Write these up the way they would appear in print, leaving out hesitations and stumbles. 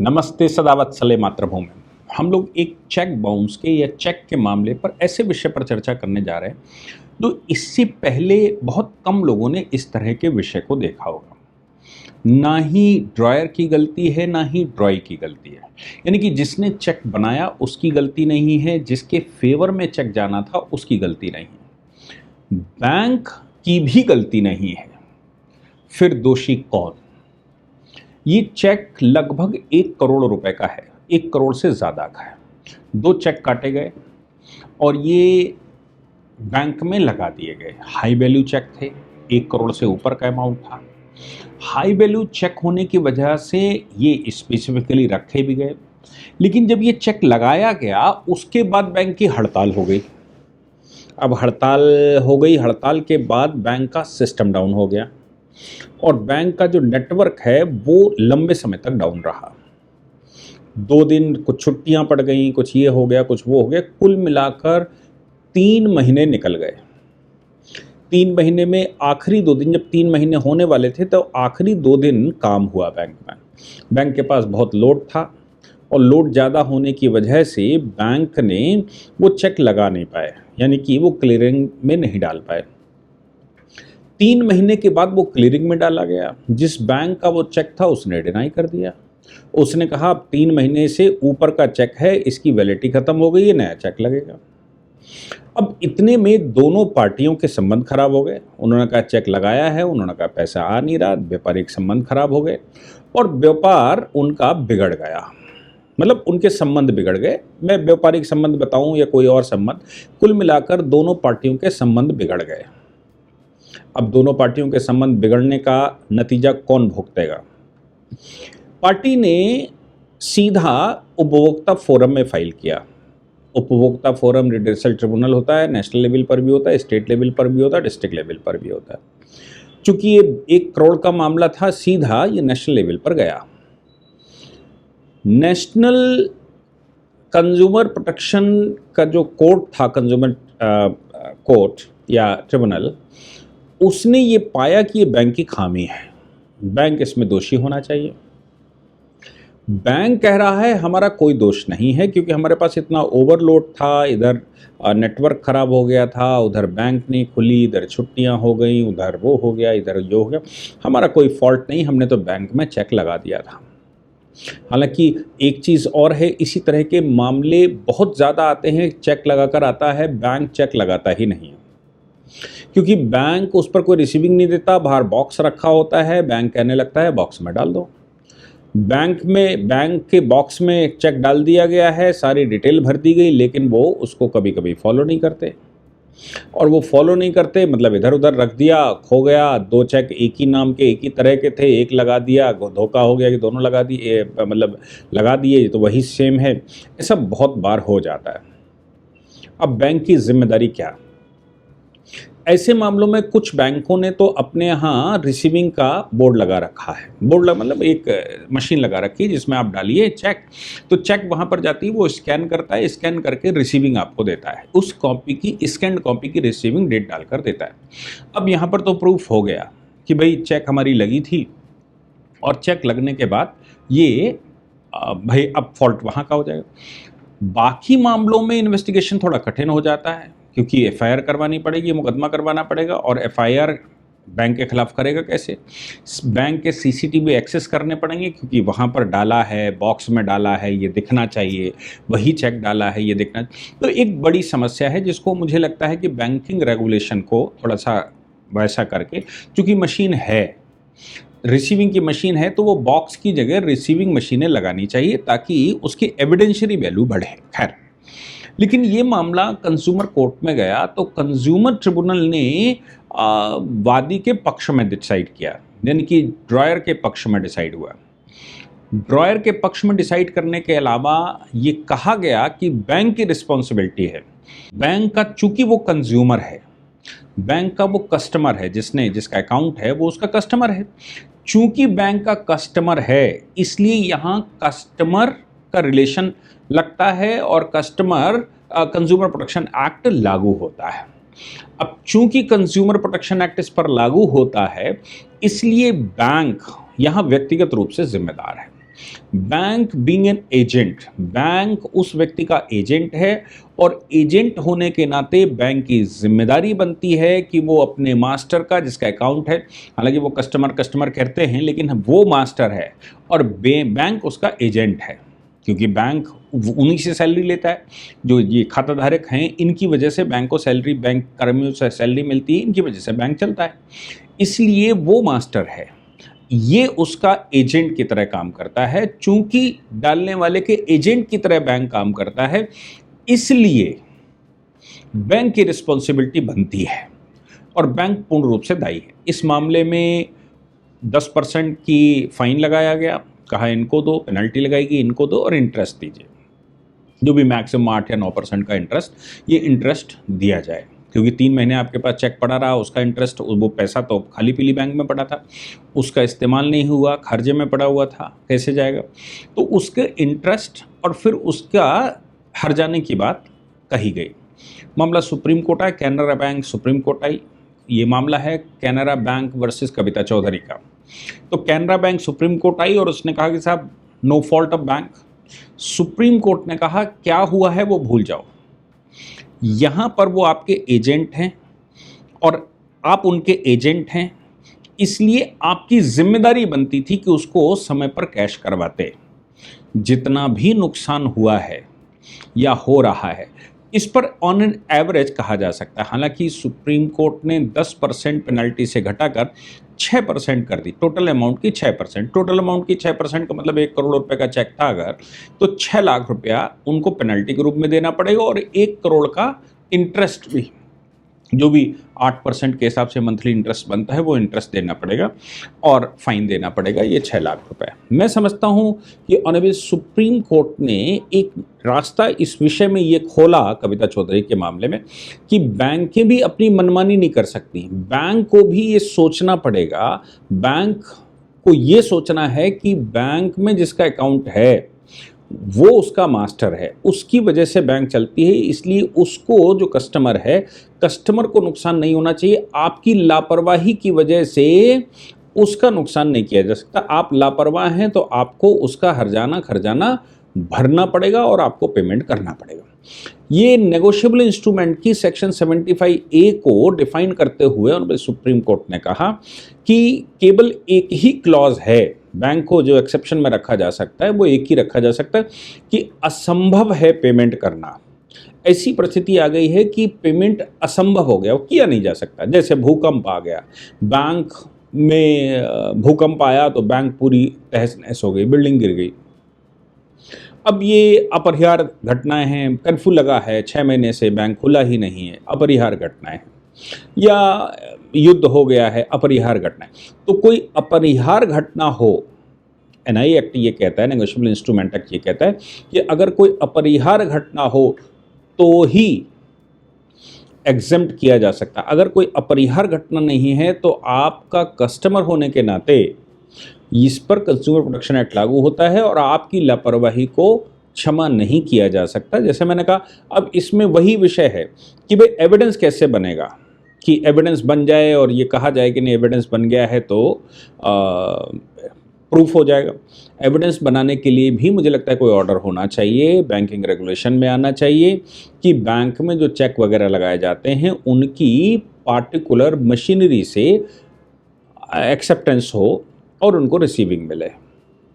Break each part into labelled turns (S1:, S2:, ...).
S1: नमस्ते सदावत्सले मातृभूमि। हम लोग एक चेक बाउंस के या चेक के मामले पर ऐसे विषय पर चर्चा करने जा रहे हैं तो इससे पहले बहुत कम लोगों ने इस तरह के विषय को देखा होगा। ना ही ड्रॉयर की गलती है ना ही ड्रॉय की गलती है, यानी कि जिसने चेक बनाया उसकी गलती नहीं है, जिसके फेवर में चेक जाना था उसकी गलती नहीं है, बैंक की भी गलती नहीं है। फिर दोषी कौन? ये चेक लगभग 1 करोड़ रुपए का है, 1 करोड़ से ज़्यादा का है। 2 चेक काटे गए और ये बैंक में लगा दिए गए। हाई वैल्यू चेक थे, 1 करोड़ से ऊपर का अमाउंट था। हाई वैल्यू चेक होने की वजह से ये स्पेसिफिकली रखे भी गए, लेकिन जब ये चेक लगाया गया उसके बाद बैंक की हड़ताल हो गई। अब हड़ताल हो गई, हड़ताल के बाद बैंक का सिस्टम डाउन हो गया और बैंक का जो नेटवर्क है वो लंबे समय तक डाउन रहा। 2 दिन कुछ छुट्टियां पड़ गई, कुछ ये हो गया, कुछ वो हो गया, कुल मिलाकर 3 महीने निकल गए। 3 महीने में आखिरी 2 दिन, जब 3 महीने होने वाले थे तो आखिरी 2 दिन काम हुआ बैंक में। बैंक के पास बहुत लोड था और लोड ज़्यादा होने की वजह से बैंक ने वो चेक लगा नहीं पाए, यानी कि वो क्लियरिंग में नहीं डाल पाए। 3 महीने के बाद वो क्लियरिंग में डाला गया। जिस बैंक का वो चेक था उसने डिनाई कर दिया। उसने कहा अब 3 महीने से ऊपर का चेक है, इसकी वैलिडिटी खत्म हो गई है, नया चेक लगेगा। अब इतने में दोनों पार्टियों के संबंध खराब हो गए। उन्होंने कहा चेक लगाया है, उन्होंने कहा पैसा आ नहीं रहा, व्यापारिक संबंध खराब हो गए और व्यापार उनका बिगड़ गया। मतलब उनके संबंध बिगड़ गए। मैं व्यापारिक संबंध बताऊं या कोई और संबंध, कुल मिलाकर दोनों पार्टियों के संबंध बिगड़ गए। अब दोनों पार्टियों के संबंध बिगड़ने का नतीजा कौन भुगतेगा? पार्टी ने सीधा उपभोक्ता फोरम में फाइल किया। उपभोक्ता फोरम रिड्रेसल ट्रिब्यूनल होता है, नेशनल लेवल पर भी होता है, स्टेट लेवल पर भी होता है, डिस्ट्रिक्ट लेवल पर भी होता है। चूंकि ये 1 करोड़ का मामला था, सीधा ये नेशनल लेवल पर गया। नेशनल कंज्यूमर प्रोटेक्शन का जो कोर्ट था, कंज्यूमर कोर्ट या ट्रिब्यूनल, उसने ये पाया कि ये बैंक की खामी है, बैंक इसमें दोषी होना चाहिए। बैंक कह रहा है हमारा कोई दोष नहीं है क्योंकि हमारे पास इतना ओवरलोड था, इधर नेटवर्क खराब हो गया था, उधर बैंक नहीं खुली, इधर छुट्टियां हो गई, उधर वो हो गया, इधर ये हो गया, हमारा कोई फॉल्ट नहीं, हमने तो बैंक में चेक लगा दिया था। हालांकि एक चीज़ और है, इसी तरह के मामले बहुत ज़्यादा आते हैं। चेक लगाकर आता है, बैंक चेक लगाता ही नहीं है क्योंकि बैंक उस पर कोई रिसीविंग नहीं देता, बाहर बॉक्स रखा होता है, बैंक कहने लगता है बॉक्स में डाल दो। बैंक के बॉक्स में चेक डाल दिया गया है, सारी डिटेल भर दी गई, लेकिन वो उसको कभी कभी फॉलो नहीं करते। और वो फॉलो नहीं करते मतलब इधर उधर रख दिया, खो गया। 2 चेक एक ही नाम के, एक ही तरह के थे, एक लगा दिया, धोखा हो गया कि दोनों लगा दिए, मतलब लगा दिए तो वही सेम है। ऐसा बहुत बार हो जाता है। अब बैंक की जिम्मेदारी क्या? ऐसे मामलों में कुछ बैंकों ने तो अपने यहाँ रिसीविंग का बोर्ड लगा रखा है। मतलब एक मशीन लगा रखी है जिसमें आप डालिए चेक, तो चेक वहाँ पर जाती है, वो स्कैन करता है, स्कैन करके रिसीविंग आपको देता है। उस कॉपी की, स्कैन्ड कॉपी की रिसीविंग डेट डालकर देता है। अब यहाँ पर तो प्रूफ हो गया कि भाई चेक हमारी लगी थी और चेक लगने के बाद ये भाई अब फॉल्ट वहाँ का हो जाएगा। बाकी मामलों में इन्वेस्टिगेशन थोड़ा कठिन हो जाता है क्योंकि एफआईआर करवानी पड़ेगी, मुकदमा करवाना पड़ेगा, और एफआईआर बैंक के खिलाफ करेगा कैसे? बैंक के सीसीटीवी एक्सेस करने पड़ेंगे क्योंकि वहाँ पर डाला है, बॉक्स में डाला है, ये दिखना चाहिए, वही चेक डाला है, ये दिखना। तो एक बड़ी समस्या है जिसको मुझे लगता है कि बैंकिंग रेगुलेशन को थोड़ा सा वैसा करके, चूँकि मशीन है, रिसीविंग की मशीन है, तो वो बॉक्स की जगह रिसीविंग मशीनें लगानी चाहिए ताकि उसकी एविडेंशियरी वैल्यू बढ़े। खैर, लेकिन ये मामला कंज्यूमर कोर्ट में गया तो कंज्यूमर ट्रिब्यूनल ने वादी के पक्ष में डिसाइड किया, यानी कि ड्रॉयर के पक्ष में डिसाइड हुआ। ड्रॉयर के पक्ष में डिसाइड करने के अलावा ये कहा गया कि बैंक की रिस्पॉन्सिबिलिटी है। बैंक का, चूंकि वो कंज्यूमर है, बैंक का वो कस्टमर है, जिसका अकाउंट है वो उसका कस्टमर है। चूंकि बैंक का कस्टमर है इसलिए यहाँ कस्टमर का रिलेशन लगता है और कस्टमर कंज्यूमर प्रोटेक्शन एक्ट लागू होता है। अब चूंकि कंज्यूमर प्रोटेक्शन एक्ट इस पर लागू होता है इसलिए बैंक यहाँ व्यक्तिगत रूप से जिम्मेदार है। Bank being an agent, bank उस व्यक्ति का एजेंट है और एजेंट होने के नाते बैंक की जिम्मेदारी बनती है कि वो अपने मास्टर का, जिसका अकाउंट है, हालांकि वो कस्टमर कस्टमर कहते हैं लेकिन वो मास्टर है और बैंक उसका एजेंट है, क्योंकि बैंक उन्हीं से सैलरी लेता है। जो ये खाता धारक हैं, इनकी वजह से बैंक को सैलरी, बैंक कर्मियों से सैलरी मिलती है, इनकी वजह से बैंक चलता है, इसलिए वो मास्टर है, ये उसका एजेंट की तरह काम करता है। चूंकि डालने वाले के एजेंट की तरह बैंक काम करता है, इसलिए बैंक की रिस्पॉन्सिबिलिटी बनती है और बैंक पूर्ण रूप से दायी है। इस मामले में 10% की फाइन लगाया गया, कहा इनको दो, पेनल्टी लगाएगी इनको दो और इंटरेस्ट दीजिए, जो भी मैक्सिमम 8 या 9% का इंटरेस्ट, ये इंटरेस्ट दिया जाए, क्योंकि 3 महीने आपके पास चेक पड़ा रहा, उसका इंटरेस्ट, वो पैसा तो खाली पीली बैंक में पड़ा था, उसका इस्तेमाल नहीं हुआ, खर्चे में पड़ा हुआ था, कैसे जाएगा? तो उसके इंटरेस्ट और फिर उसका हर जाने की बात कही गई। मामला सुप्रीम कोर्ट आया, कैनरा बैंक सुप्रीम कोर्ट आई। ये मामला है कैनरा बैंक वर्सेस कविता चौधरी का। तो कैनरा बैंक सुप्रीम कोर्ट आई और उसने कहा कि साहब no fault of bank. Supreme court ने कहा क्या हुआ है वो भूल जाओ, यहां पर वो आपके एजेंट हैं और आप उनके एजेंट हैं, इसलिए आपकी जिम्मेदारी बनती थी कि उसको समय पर कैश करवाते। जितना भी नुकसान हुआ है या हो रहा है, इस पर ऑन एन एवरेज कहा जा सकता है, हालांकि सुप्रीम कोर्ट ने 10% पेनल्टी से घटाकर 6% कर दी, टोटल अमाउंट की 6%। टोटल अमाउंट की 6% का मतलब 1 करोड़ रुपए का चेक था अगर, तो 6 लाख रुपया उनको पेनल्टी के रूप में देना पड़ेगा और 1 करोड़ का इंटरेस्ट भी, जो भी 8% के हिसाब से मंथली इंटरेस्ट बनता है, वो इंटरेस्ट देना पड़ेगा और फाइन देना पड़ेगा, ये 6 लाख रुपए। मैं समझता हूं कि ऑनरेबल सुप्रीम कोर्ट ने एक रास्ता इस विषय में ये खोला कविता चौधरी के मामले में कि बैंकें भी अपनी मनमानी नहीं कर सकती, बैंक को भी ये सोचना पड़ेगा, बैंक को ये सोचना है कि बैंक में जिसका अकाउंट है वो उसका मास्टर है, उसकी वजह से बैंक चलती है, इसलिए उसको, जो कस्टमर है, कस्टमर को नुकसान नहीं होना चाहिए। आपकी लापरवाही की वजह से उसका नुकसान नहीं किया जा सकता। आप लापरवाह हैं तो आपको उसका हर्जाना खर्जाना भरना पड़ेगा और आपको पेमेंट करना पड़ेगा। ये नेगोशिएबल इंस्ट्रूमेंट की सेक्शन 75A को डिफाइन करते हुए और सुप्रीम कोर्ट ने कहा कि केवल एक ही क्लॉज है, बैंक को जो एक्सेप्शन में रखा जा सकता है वो एक ही रखा जा सकता है कि असंभव है पेमेंट करना। ऐसी परिस्थिति आ गई है कि पेमेंट असंभव हो गया, वो किया नहीं जा सकता। जैसे भूकंप आ गया, बैंक में भूकंप आया तो बैंक पूरी तहस नहस हो गई, बिल्डिंग गिर गई। अब ये अपरिहार्य घटनाएं हैं, कर्फ्यू लगा है 6 महीने से, बैंक खुला ही नहीं है, अपरिहार्य घटनाएं हैं, या युद्ध हो गया है, अपरिहार्य घटनाएं। तो कोई अपरिहार्य घटना हो, एनआई एक्ट ये कहता है, नेगोशिएबल इंस्ट्रूमेंट एक्ट ये कहता है कि अगर कोई अपरिहार्य घटना हो तो ही एग्जेम्प्ट किया जा सकता है। अगर कोई अपरिहार्य घटना नहीं है तो आपका कस्टमर होने के नाते इस पर कंज्यूमर प्रोटेक्शन एक्ट लागू होता है और आपकी लापरवाही को क्षमा नहीं किया जा सकता। जैसे मैंने कहा, अब इसमें वही विषय है कि भाई एविडेंस कैसे बनेगा, कि एविडेंस बन जाए और ये कहा जाए कि नहीं एविडेंस बन गया है तो प्रूफ हो जाएगा। एविडेंस बनाने के लिए भी मुझे लगता है कोई ऑर्डर होना चाहिए, बैंकिंग रेगुलेशन में आना चाहिए कि बैंक में जो चेक वगैरह लगाए जाते हैं उनकी पार्टिकुलर मशीनरी से एक्सेप्टेंस हो और उनको रिसीविंग मिले,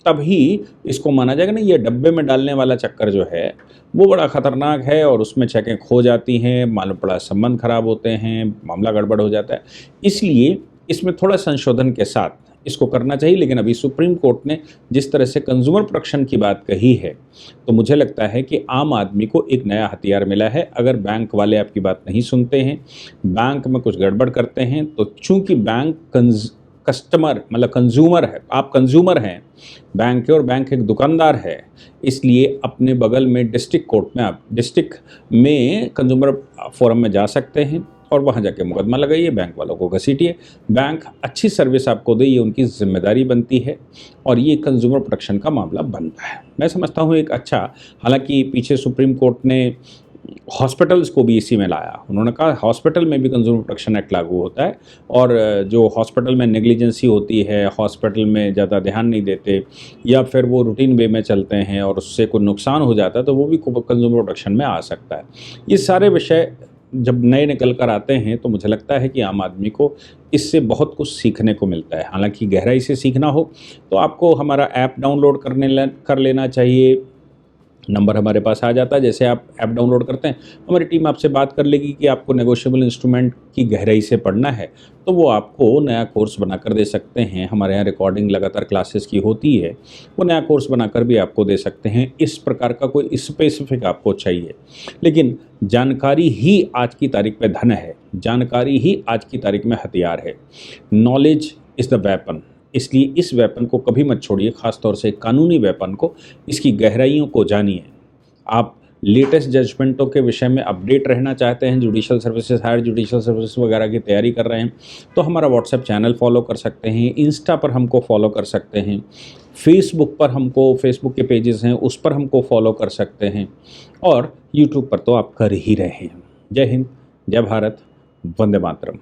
S1: तभी इसको माना जाएगा। नहीं, ये डब्बे में डालने वाला चक्कर जो है वो बड़ा ख़तरनाक है और उसमें चेकें खो जाती हैं, मालूम पड़ा संबंध खराब होते हैं, मामला गड़बड़ हो जाता है। इसलिए इसमें थोड़ा संशोधन के साथ इसको करना चाहिए। लेकिन अभी सुप्रीम कोर्ट ने जिस तरह से कंज्यूमर प्रोटेक्शन की बात कही है, तो मुझे लगता है कि आम आदमी को एक नया हथियार मिला है। अगर बैंक वाले आपकी बात नहीं सुनते हैं, बैंक में कुछ गड़बड़ करते हैं, तो चूंकि बैंक कस्टमर मतलब कंज्यूमर है, आप कंज्यूमर हैं बैंक के और बैंक एक दुकानदार है, इसलिए अपने बगल में डिस्ट्रिक्ट कोर्ट में, आप डिस्ट्रिक्ट में कंज्यूमर फोरम में जा सकते हैं और वहाँ जाके मुकदमा लगाइए, बैंक वालों को घसीटिए। बैंक अच्छी सर्विस आपको दे, ये उनकी जिम्मेदारी बनती है और ये कंज्यूमर प्रोटेक्शन का मामला बनता है। मैं समझता हूँ एक अच्छा, हालांकि पीछे सुप्रीम कोर्ट ने हॉस्पिटल्स को भी इसी में लाया। उन्होंने कहा हॉस्पिटल में भी कंज्यूमर प्रोटेक्शन एक्ट लागू होता है और जो हॉस्पिटल में नेग्लिजेंसी होती है, हॉस्पिटल में ज़्यादा ध्यान नहीं देते या फिर वो रूटीन वे में चलते हैं और उससे कोई नुकसान हो जाता है तो वो भी कंज्यूमर प्रोटेक्शन में आ सकता है। ये सारे विषय जब नए निकल कर आते हैं तो मुझे लगता है कि आम आदमी को इससे बहुत कुछ सीखने को मिलता है। हालाँकि गहराई से सीखना हो तो आपको हमारा ऐप डाउनलोड कर लेना चाहिए। नंबर हमारे पास आ जाता है, जैसे आप ऐप डाउनलोड करते हैं, हमारी टीम आपसे बात कर लेगी कि आपको नेगोशिएबल इंस्ट्रूमेंट की गहराई से पढ़ना है, तो वो आपको नया कोर्स बनाकर दे सकते हैं। हमारे यहाँ रिकॉर्डिंग लगातार क्लासेस की होती है, वो नया कोर्स बनाकर भी आपको दे सकते हैं। इस प्रकार का कोई स्पेसिफिक आपको चाहिए, लेकिन जानकारी ही आज की तारीख में धन है, जानकारी ही आज की तारीख में हथियार है। Knowledge is the weapon. इसलिए इस वेपन को कभी मत छोड़िए, ख़ास तौर से कानूनी वेपन को, इसकी गहराइयों को जानिए। आप लेटेस्ट जजमेंटों के विषय में अपडेट रहना चाहते हैं, judicial services, higher judicial services वगैरह की तैयारी कर रहे हैं, तो हमारा व्हाट्सएप चैनल फॉलो कर सकते हैं, इंस्टा पर हमको फॉलो कर सकते हैं, फेसबुक पर हमको, फेसबुक के पेजेस हैं उस पर हमको फॉलो कर सकते हैं और यूट्यूब पर तो आप कर ही रहे हैं। जय हिंद, जय भारत, वंदे मातरम।